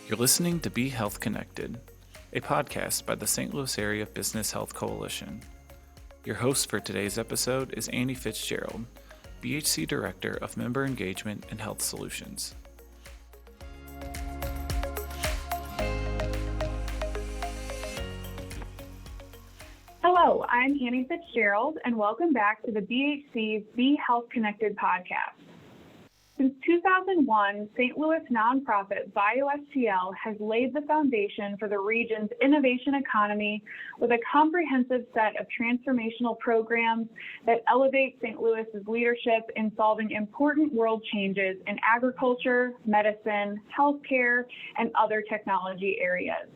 You're listening to Be Health Connected, a podcast by the St. Louis Area Business Health Coalition. Your host for today's episode is Annie Fitzgerald, BHC Director of Member Engagement and Health Solutions. Hello, I'm Annie Fitzgerald, and welcome back to the BHC's Be Health Connected podcast. Since 2001, St. Louis nonprofit BioSTL has laid the foundation for the region's innovation economy with a comprehensive set of transformational programs that elevate St. Louis's leadership in solving important world changes in agriculture, medicine, healthcare, and other technology areas.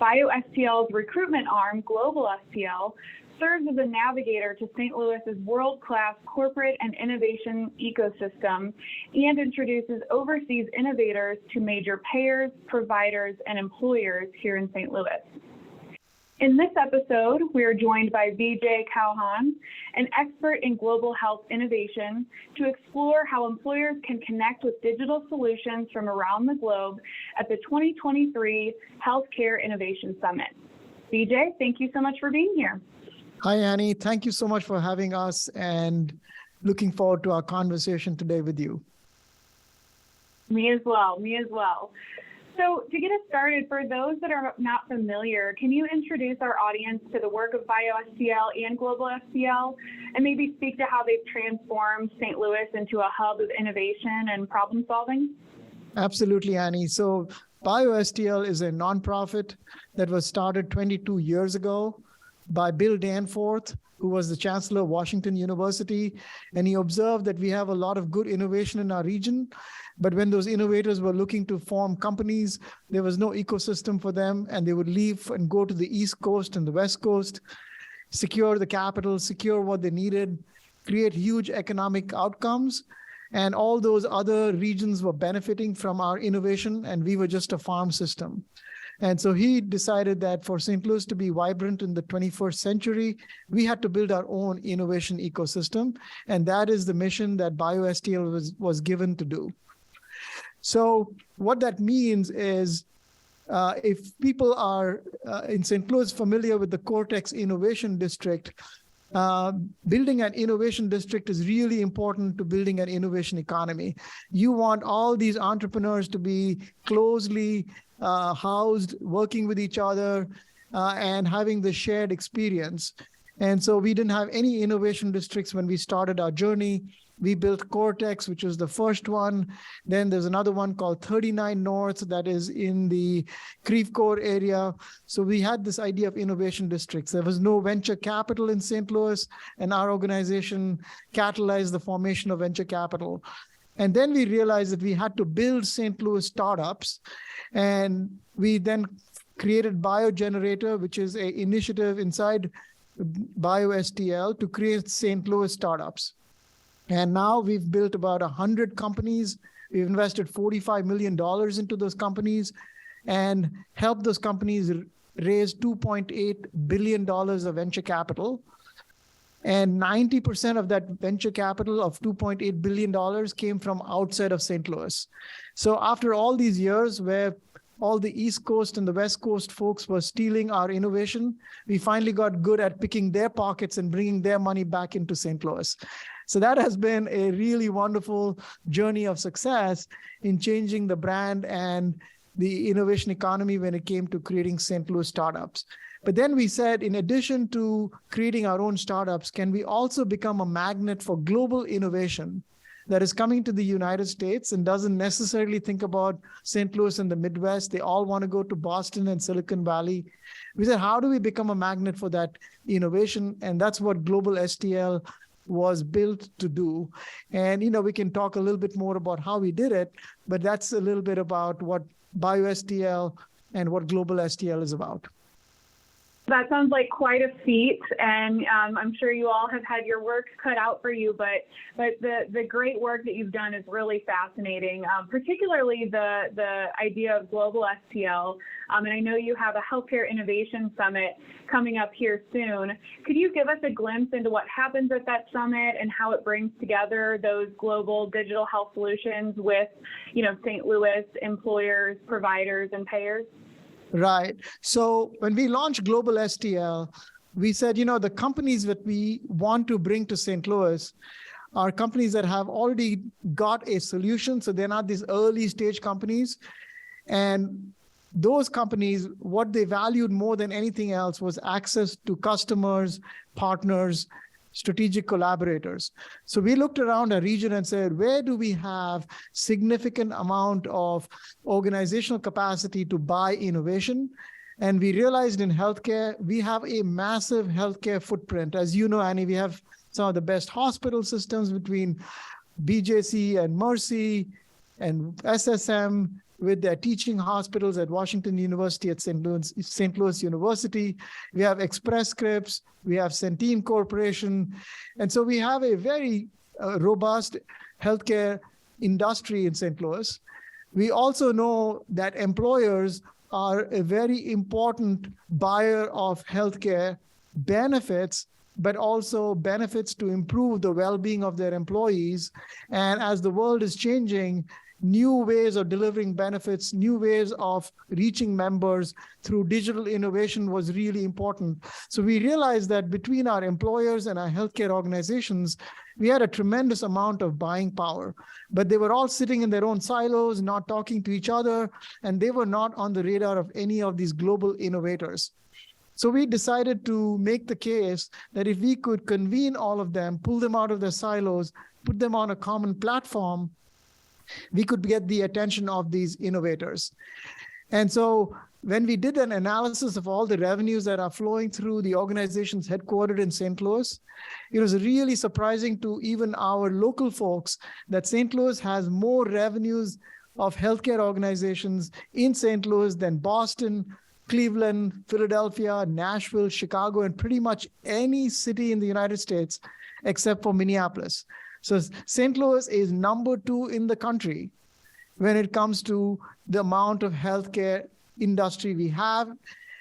BioSTL's recruitment arm, GlobalSTL, serves as a navigator to St. Louis's world-class corporate and innovation ecosystem and introduces overseas innovators to major payers, providers, and employers here in St. Louis. In this episode, we are joined by Vijay Chauhan, an expert in global health innovation, to explore how employers can connect with digital solutions from around the globe at the 2023 Healthcare Innovation Summit. Vijay, thank you so much for being here. Hi, Annie. Thank you so much for having us and looking forward to our conversation today with you. Me as well. So to get us started, for those that are not familiar, can you introduce our audience to the work of BioSTL and GlobalSTL and maybe speak to how they've transformed St. Louis into a hub of innovation and problem solving? Absolutely, Annie. So BioSTL is a nonprofit that was started 22 years ago by Bill Danforth, who was the Chancellor of Washington University. And he observed that we have a lot of good innovation in our region. But when those innovators were looking to form companies, there was no ecosystem for them. And they would leave and go to the East Coast and the West Coast, secure the capital, secure what they needed, create huge economic outcomes. And all those other regions were benefiting from our innovation, and we were just a farm system. And so he decided that for St. Louis to be vibrant in the 21st century, we had to build our own innovation ecosystem. And that is the mission that BioSTL was given to do. So what that means is if people are in St. Louis familiar with the Cortex Innovation District, building an innovation district is really important to building an innovation economy. You want all these entrepreneurs to be closely housed, working with each other, and having the shared experience. And so we didn't have any innovation districts when we started our journey. We built Cortex, which was the first one. Then there's another one called 39 North that is in the Creve Coeur area. So we had this idea of innovation districts. There was no venture capital in St. Louis, and our organization catalyzed the formation of venture capital. And then we realized that we had to build St. Louis startups. And we then created BioGenerator, which is an initiative inside BioSTL to create St. Louis startups. And now we've built about 100 companies. We've invested $45 million into those companies and helped those companies raise $2.8 billion of venture capital. And 90% of that venture capital of $2.8 billion came from outside of St. Louis. So after all these years where all the East Coast and the West Coast folks were stealing our innovation, we finally got good at picking their pockets and bringing their money back into St. Louis. So that has been a really wonderful journey of success in changing the brand and the innovation economy when it came to creating St. Louis startups. But then we said, in addition to creating our own startups, can we also become a magnet for global innovation that is coming to the United States and doesn't necessarily think about St. Louis and the Midwest? They all want to go to Boston and Silicon Valley. We said, how do we become a magnet for that innovation? And that's what GlobalSTL was built to do. And, we can talk a little bit more about how we did it, but that's a little bit about what BioSTL and what GlobalSTL is about. That sounds like quite a feat, and I'm sure you all have had your work cut out for you, but the great work that you've done is really fascinating, particularly the idea of GlobalSTL. And I know you have a Healthcare Innovation Summit coming up here soon. Could you give us a glimpse into what happens at that summit and how it brings together those global digital health solutions with, St. Louis employers, providers, and payers? Right. So when we launched GlobalSTL, we said, the companies that we want to bring to St. Louis are companies that have already got a solution. So they're not these early stage companies. And those companies, what they valued more than anything else was access to customers, partners, strategic collaborators. So we looked around our region and said, where do we have significant amount of organizational capacity to buy innovation? And we realized in healthcare, we have a massive healthcare footprint. As you know, Annie, we have some of the best hospital systems between BJC and Mercy and SSM, with their teaching hospitals at Washington University, at St. Louis University. We have Express Scripts, we have Centene Corporation. And so we have a very robust healthcare industry in St. Louis. We also know that employers are a very important buyer of healthcare benefits, but also benefits to improve the well-being of their employees. And as the world is changing, new ways of delivering benefits, new ways of reaching members through digital innovation was really important. So we realized that between our employers and our healthcare organizations, we had a tremendous amount of buying power, but they were all sitting in their own silos, not talking to each other, and they were not on the radar of any of these global innovators. So we decided to make the case that if we could convene all of them, pull them out of their silos, put them on a common platform, we could get the attention of these innovators. And so when we did an analysis of all the revenues that are flowing through the organizations headquartered in St. Louis, it was really surprising to even our local folks that St. Louis has more revenues of healthcare organizations in St. Louis than Boston, Cleveland, Philadelphia, Nashville, Chicago, and pretty much any city in the United States except for Minneapolis. So St. Louis is number 2 in the country when it comes to the amount of healthcare industry we have.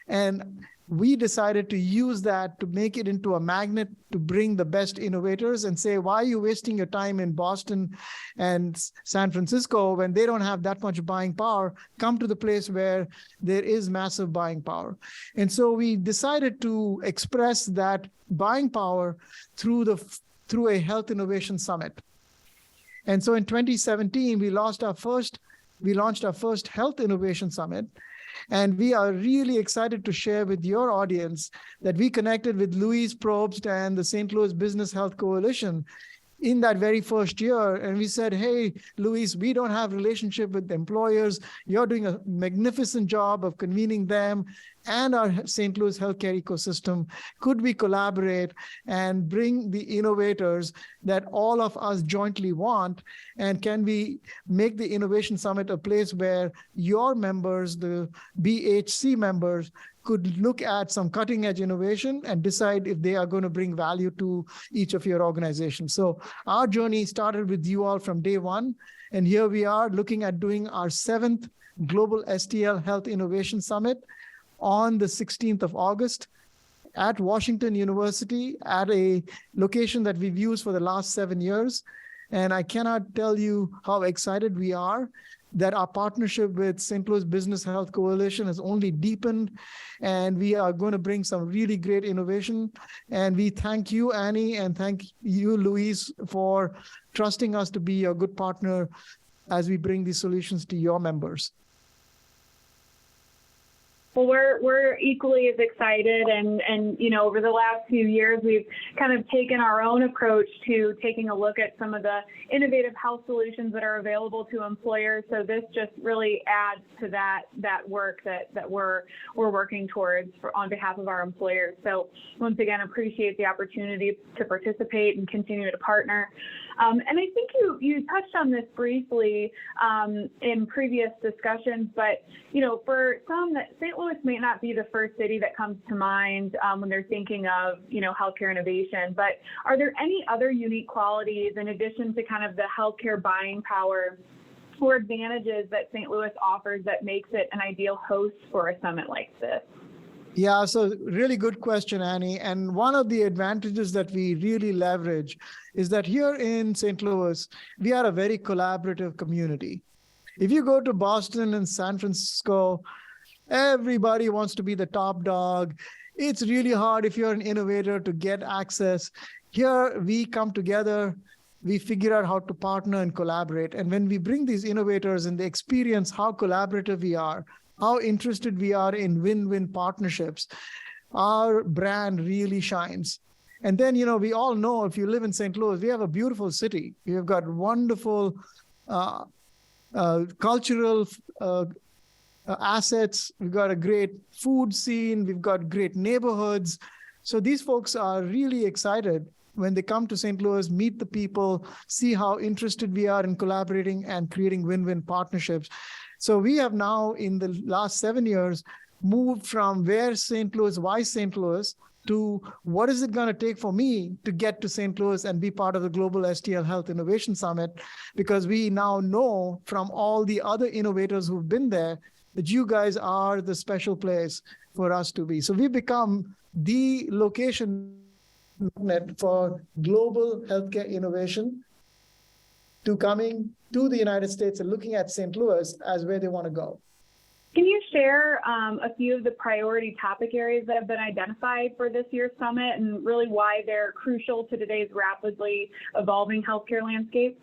And we decided to use that to make it into a magnet to bring the best innovators and say, why are you wasting your time in Boston and San Francisco when they don't have that much buying power? Come to the place where there is massive buying power. And so we decided to express that buying power through a Health Innovation Summit. And so in 2017, we launched our first Health Innovation Summit. And we are really excited to share with your audience that we connected with Louise Probst and the St. Louis Business Health Coalition in that very first year. And we said, hey, Louise, we don't have relationship with employers. You're doing a magnificent job of convening them and our St. Louis healthcare ecosystem. Could we collaborate and bring the innovators that all of us jointly want? And can we make the Innovation Summit a place where your members, the BHC members, could look at some cutting edge innovation and decide if they are going to bring value to each of your organizations. So our journey started with you all from day one. And here we are looking at doing our 7th GlobalSTL Health Innovation Summit on the 16th of August at Washington University at a location that we've used for the last 7 years. And I cannot tell you how excited we are that our partnership with St. Louis Business Health Coalition has only deepened, and we are going to bring some really great innovation. And we thank you, Annie, and thank you, Louise, for trusting us to be a good partner as we bring these solutions to your members. Well, we're equally as excited, and over the last few years, we've kind of taken our own approach to taking a look at some of the innovative health solutions that are available to employers. So this just really adds to that work that we're working towards on behalf of our employers. So once again, appreciate the opportunity to participate and continue to partner. And I think you touched on this briefly in previous discussions, but for some, St. Louis may not be the first city that comes to mind when they're thinking of healthcare innovation. But are there any other unique qualities in addition to kind of the healthcare buying power or advantages that St. Louis offers that makes it an ideal host for a summit like this? Yeah, so really good question, Annie. And one of the advantages that we really leverage is that here in St. Louis, we are a very collaborative community. If you go to Boston and San Francisco, everybody wants to be the top dog. It's really hard if you're an innovator to get access. Here, we come together, we figure out how to partner and collaborate. And when we bring these innovators and they experience how collaborative we are, how interested we are in win-win partnerships, our brand really shines. And then, we all know if you live in St. Louis, we have a beautiful city. We have got wonderful cultural assets. We've got a great food scene. We've got great neighborhoods. So these folks are really excited when they come to St. Louis, meet the people, see how interested we are in collaborating and creating win-win partnerships. So we have now, in the last 7 years, moved from why St. Louis, to what is it going to take for me to get to St. Louis and be part of the GlobalSTL Health Innovation Summit, because we now know from all the other innovators who've been there that you guys are the special place for us to be. So we've become the location for global healthcare innovation to coming to the United States and looking at St. Louis as where they want to go. Can you share a few of the priority topic areas that have been identified for this year's summit and really why they're crucial to today's rapidly evolving healthcare landscape?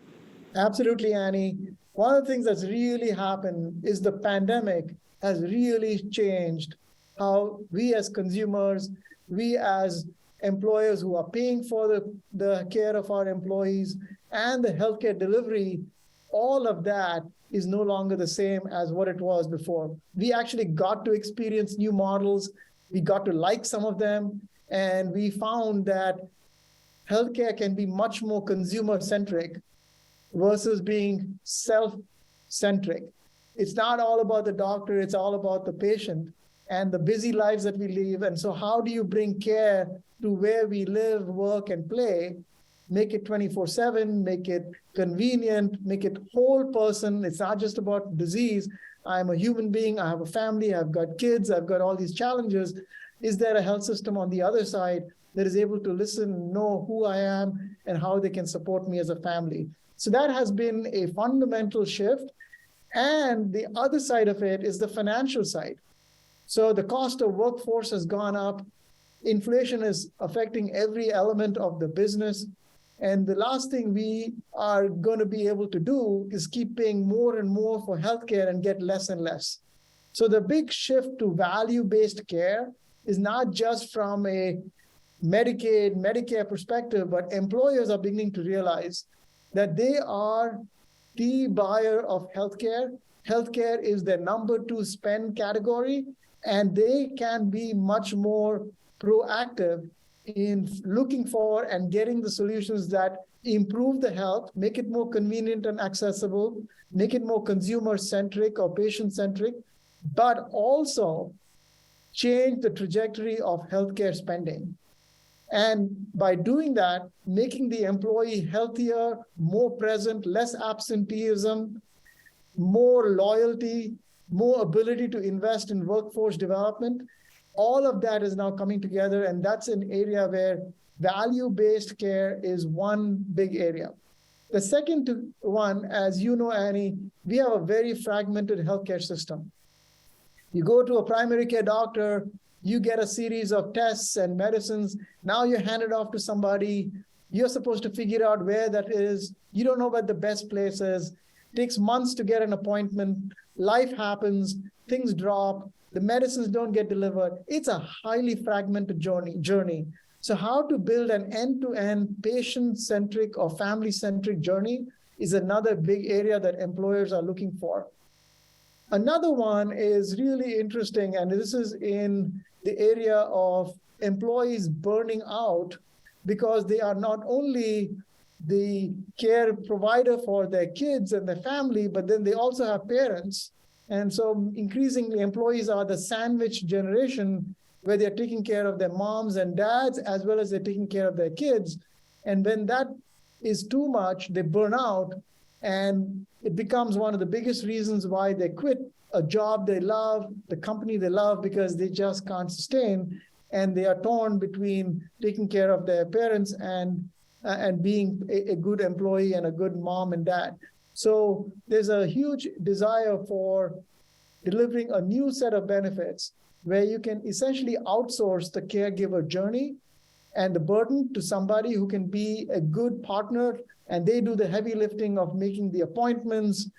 Absolutely, Annie. One of the things that's really happened is the pandemic has really changed how we as consumers, we as employers who are paying for the care of our employees and the healthcare delivery, all of that is no longer the same as what it was before. We actually got to experience new models. We got to like some of them. And we found that healthcare can be much more consumer-centric versus being self-centric. It's not all about the doctor, it's all about the patient and the busy lives that we live. And so how do you bring care to where we live, work, and play? Make it 24/7, make it convenient, make it whole person. It's not just about disease. I'm a human being, I have a family, I've got kids, I've got all these challenges. Is there a health system on the other side that is able to listen, know who I am, and how they can support me as a family? So that has been a fundamental shift. And the other side of it is the financial side. So the cost of workforce has gone up. Inflation is affecting every element of the business. And the last thing we are going to be able to do is keep paying more and more for healthcare and get less and less. So the big shift to value-based care is not just from a Medicaid, Medicare perspective, but employers are beginning to realize that they are the buyer of healthcare. Healthcare is their number 2 spend category, and they can be much more proactive in looking for and getting the solutions that improve the health, make it more convenient and accessible, make it more consumer-centric or patient-centric, but also change the trajectory of healthcare spending. And by doing that, making the employee healthier, more present, less absenteeism, more loyalty, more ability to invest in workforce development, all of that is now coming together, and that's an area where value-based care is one big area. The second one, as you know, Annie, we have a very fragmented healthcare system. You go to a primary care doctor, you get a series of tests and medicines. Now you're handed off to somebody. You're supposed to figure out where that is. You don't know what the best place is. It takes months to get an appointment. Life happens, things drop. The medicines don't get delivered. It's a highly fragmented journey. So how to build an end-to-end patient-centric or family-centric journey is another big area that employers are looking for. Another one is really interesting, and this is in the area of employees burning out because they are not only the care provider for their kids and their family, but then they also have parents. And so increasingly employees are the sandwich generation where they're taking care of their moms and dads as well as they're taking care of their kids. And when that is too much, they burn out, and it becomes one of the biggest reasons why they quit a job they love, the company they love, because they just can't sustain, and they are torn between taking care of their parents and being a good employee and a good mom and dad. So there's a huge desire for delivering a new set of benefits where you can essentially outsource the caregiver journey and the burden to somebody who can be a good partner, and they do the heavy lifting of making the appointments,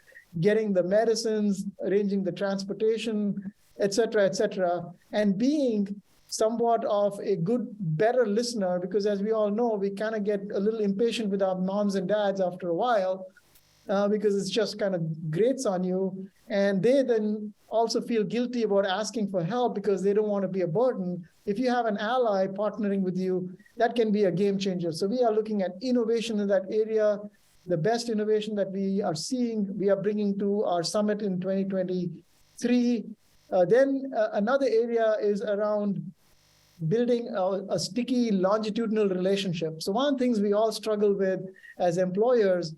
getting the medicines, arranging the transportation, et cetera, and being somewhat of a better listener, because as we all know, we kind of get a little impatient with our moms and dads after a while, because it's just kind of grates on you. And they then also feel guilty about asking for help because they don't want to be a burden. If you have an ally partnering with you, that can be a game changer. So we are looking at innovation in that area. The best innovation that we are seeing, we are bringing to our summit in 2023. Then another area is around building a sticky longitudinal relationship. So one of the things we all struggle with as employers,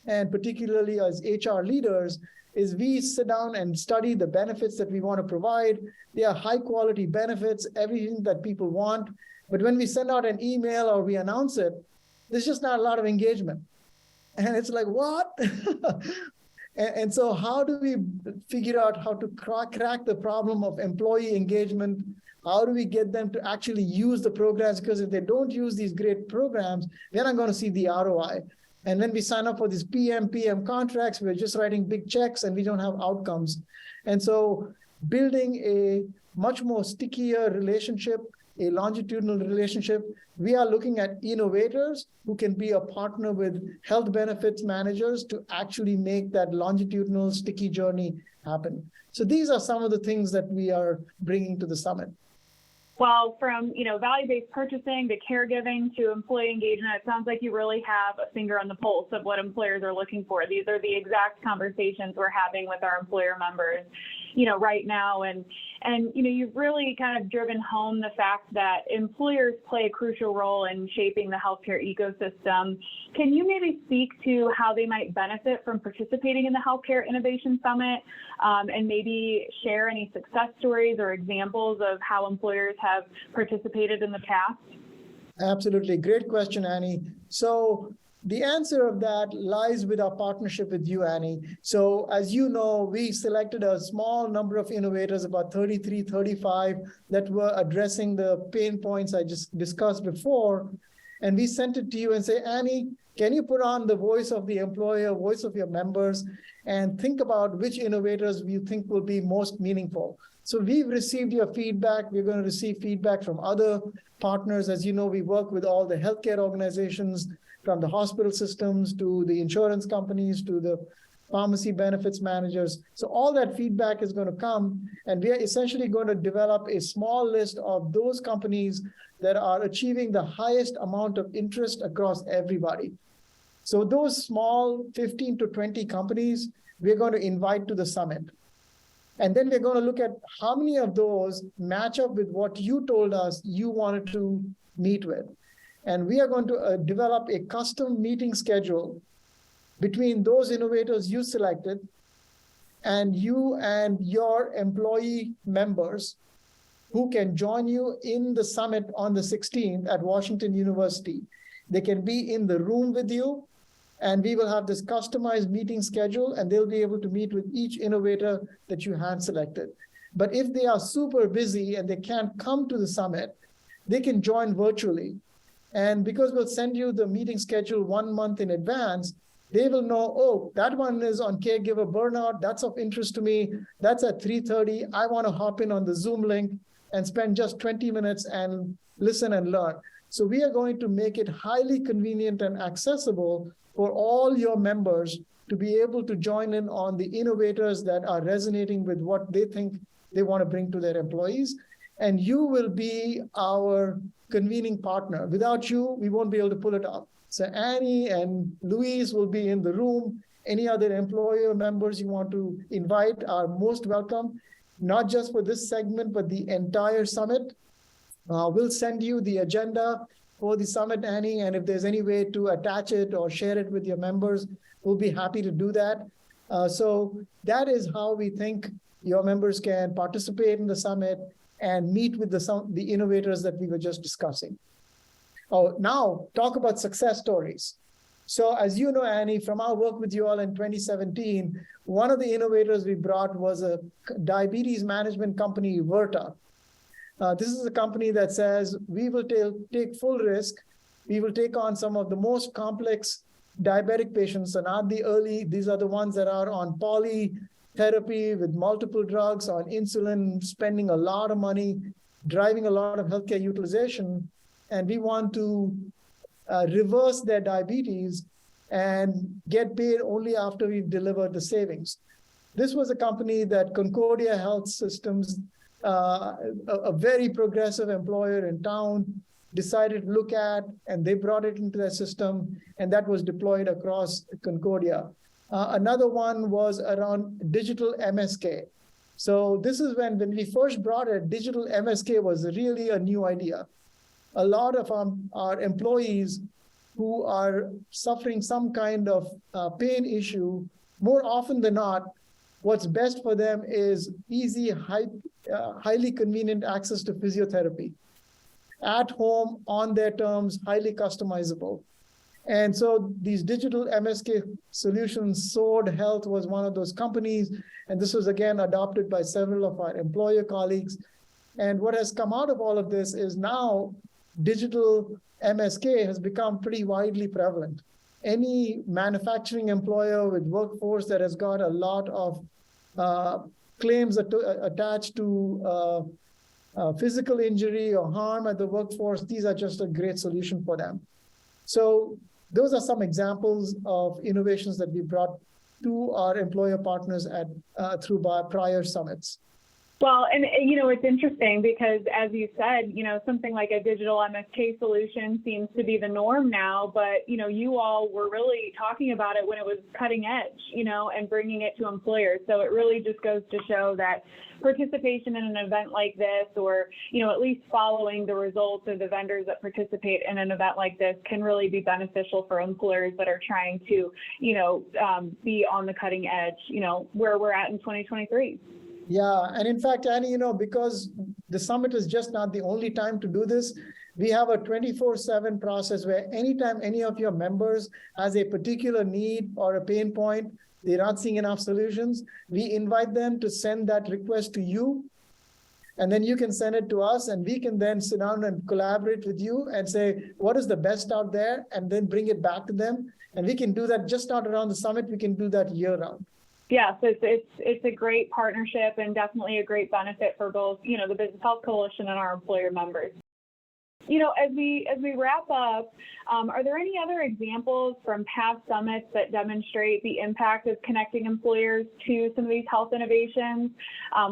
and particularly as HR leaders, is we sit down and study the benefits that we want to provide. They are high quality benefits, everything that people want. But when we send out an email or we announce it, there's just not a lot of engagement. And it's like, what? And so how do we figure out how to crack the problem of employee engagement? How do we get them to actually use the programs? Because if they don't use these great programs, they're not going to see the ROI. And when we sign up for these PM contracts, we're just writing big checks and we don't have outcomes. And so building a much more stickier relationship, a longitudinal relationship, we are looking at innovators who can be a partner with health benefits managers to actually make that longitudinal sticky journey happen. So these are some of the things that we are bringing to the summit. Well, from value-based purchasing to caregiving to employee engagement, it sounds like you really have a finger on the pulse of what employers are looking for. These are the exact conversations we're having with our employer members, right now. And you've really kind of driven home the fact that employers play a crucial role in shaping the healthcare ecosystem. Can you maybe speak to how they might benefit from participating in the Healthcare Innovation Summit, and maybe share any success stories or examples of how employers have participated in the past? Absolutely. Great question, Annie. So the answer of that lies with our partnership with you, Annie. So as you know, we selected a small number of innovators, about 33, 35, that were addressing the pain points I just discussed before. And we sent it to you and say, Annie, can you put on the voice of the employer, voice of your members, and think about which innovators you think will be most meaningful? So we've received your feedback. We're going to receive feedback from other partners. As you know, we work with all the healthcare organizations, from the hospital systems to the insurance companies to the pharmacy benefits managers. So all that feedback is going to come, and we are essentially going to develop a small list of those companies that are achieving the highest amount of interest across everybody. So those small 15 to 20 companies, we're going to invite to the summit. And then we're going to look at how many of those match up with what you told us you wanted to meet with. And we are going to develop a custom meeting schedule between those innovators you selected and you and your employee members who can join you in the summit on the 16th at Washington University. They can be in the room with you, and we will have this customized meeting schedule, and they'll be able to meet with each innovator that you hand selected. But if they are super busy and they can't come to the summit, they can join virtually. And because we'll send you the meeting schedule 1 month in advance, they will know, oh, that one is on caregiver burnout. That's of interest to me. That's at 3:30. I want to hop in on the Zoom link and spend just 20 minutes and listen and learn. So we are going to make it highly convenient and accessible for all your members to be able to join in on the innovators that are resonating with what they think they want to bring to their employees. And you will be our convening partner. Without you, we won't be able to pull it off. So Annie and Luis will be in the room. Any other employer members you want to invite are most welcome, not just for this segment, but the entire summit. We'll send you the agenda for the summit, Annie, and if there's any way to attach it or share it with your members, we'll be happy to do that. So that is how we think your members can participate in the summit and meet with the innovators that we were just discussing. Oh, now talk about success stories. So as you know, Annie, from our work with you all in 2017, one of the innovators we brought was a diabetes management company, Verta. This is a company that says, we will take full risk. We will take on some of the most complex diabetic patients, and not the early, these are the ones that are on polytherapy with multiple drugs, on insulin, spending a lot of money, driving a lot of healthcare utilization. And we want to reverse their diabetes and get paid only after we've delivered the savings. This was a company that Concordia Health Systems, a very progressive employer in town, decided to look at, and they brought it into their system, and that was deployed across Concordia. Another one was around digital MSK. So this is when we first brought it, digital MSK was really a new idea. A lot of our employees who are suffering some kind of pain issue, more often than not, what's best for them is easy, highly convenient access to physiotherapy. At home, on their terms, highly customizable. And so these digital MSK solutions, Sword Health was one of those companies, and this was again adopted by several of our employer colleagues. And what has come out of all of this is now digital MSK has become pretty widely prevalent. Any manufacturing employer with workforce that has got a lot of claims attached to physical injury or harm at the workforce, these are just a great solution for them. So those are some examples of innovations that we brought to our employer partners through prior summits. Well, and it's interesting because, as you said, something like a digital MSK solution seems to be the norm now, but, you all were really talking about it when it was cutting edge, and bringing it to employers. So it really just goes to show that participation in an event like this, or, at least following the results of the vendors that participate in an event like this, can really be beneficial for employers that are trying to, be on the cutting edge, where we're at in 2023. Yeah, and in fact, Annie, because the summit is just not the only time to do this, we have a 24/7 process where anytime any of your members has a particular need or a pain point, they're not seeing enough solutions, we invite them to send that request to you, and then you can send it to us, and we can then sit down and collaborate with you and say, what is the best out there, and then bring it back to them. And we can do that just not around the summit, we can do that year round. Yes, it's a great partnership and definitely a great benefit for both, the Business Health Coalition and our employer members. As we wrap up, are there any other examples from past summits that demonstrate the impact of connecting employers to some of these health innovations?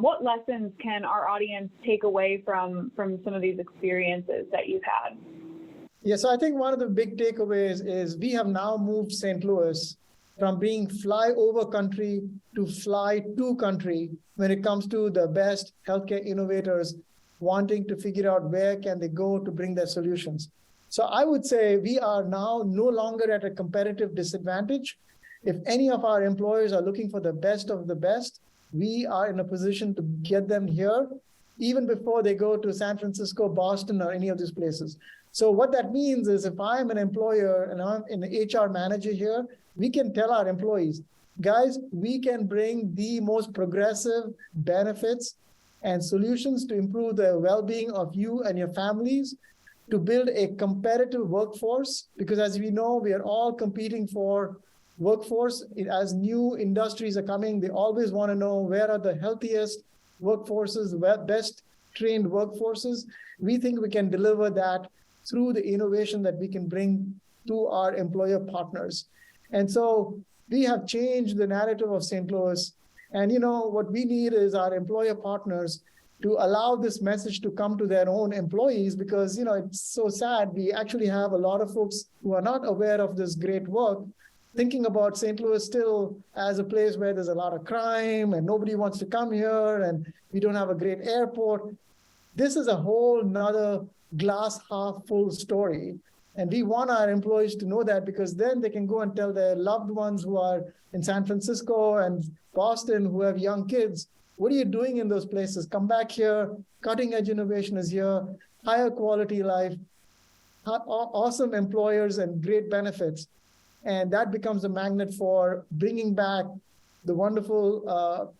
What lessons can our audience take away from some of these experiences that you've had? Yeah, so I think one of the big takeaways is we have now moved St. Louis from being fly over country to fly to country when it comes to the best healthcare innovators wanting to figure out where can they go to bring their solutions. So I would say we are now no longer at a competitive disadvantage. If any of our employers are looking for the best of the best, we are in a position to get them here even before they go to San Francisco, Boston, or any of these places. So what that means is if I'm an employer and I'm an HR manager here, we can tell our employees, guys, we can bring the most progressive benefits and solutions to improve the well-being of you and your families, to build a competitive workforce, because as we know, we are all competing for workforce. As new industries are coming, they always want to know where are the healthiest workforces, the best trained workforces. We think we can deliver that through the innovation that we can bring to our employer partners. And so we have changed the narrative of St. Louis. And what we need is our employer partners to allow this message to come to their own employees, because it's so sad. We actually have a lot of folks who are not aware of this great work, thinking about St. Louis still as a place where there's a lot of crime and nobody wants to come here and we don't have a great airport. This is a whole nother glass half full story. And we want our employees to know that, because then they can go and tell their loved ones who are in San Francisco and Boston who have young kids, what are you doing in those places? Come back here. Cutting edge innovation is here. Higher quality life, awesome employers and great benefits. And that becomes a magnet for bringing back the wonderful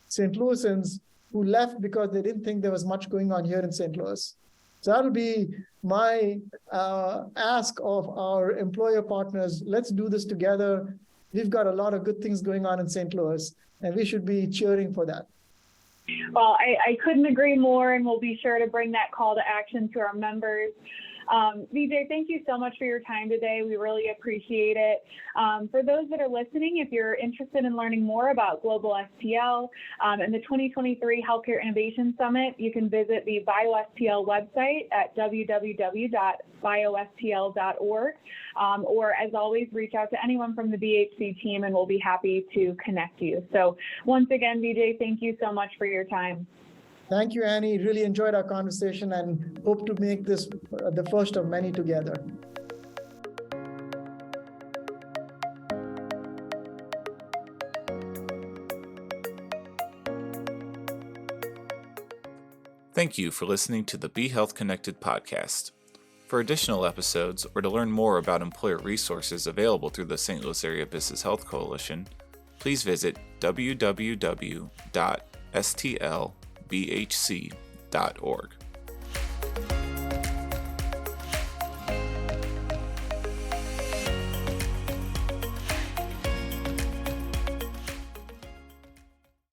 St. Louisans who left because they didn't think there was much going on here in St. Louis. So that'll be my ask of our employer partners. Let's do this together. We've got a lot of good things going on in St. Louis, and we should be cheering for that. Well, I couldn't agree more, and we'll be sure to bring that call to action to our members. Vijay, thank you so much for your time today. We really appreciate it. For those that are listening, if you're interested in learning more about GlobalSTL and the 2023 Healthcare Innovation Summit, you can visit the BioSTL website at www.biostl.org. Or, as always, reach out to anyone from the BHC team, and we'll be happy to connect you. So once again, Vijay, thank you so much for your time. Thank you, Annie. Really enjoyed our conversation and hope to make this the first of many together. Thank you for listening to the Be Health Connected podcast. For additional episodes or to learn more about employer resources available through the St. Louis Area Business Health Coalition, please visit www.stlbhc.org.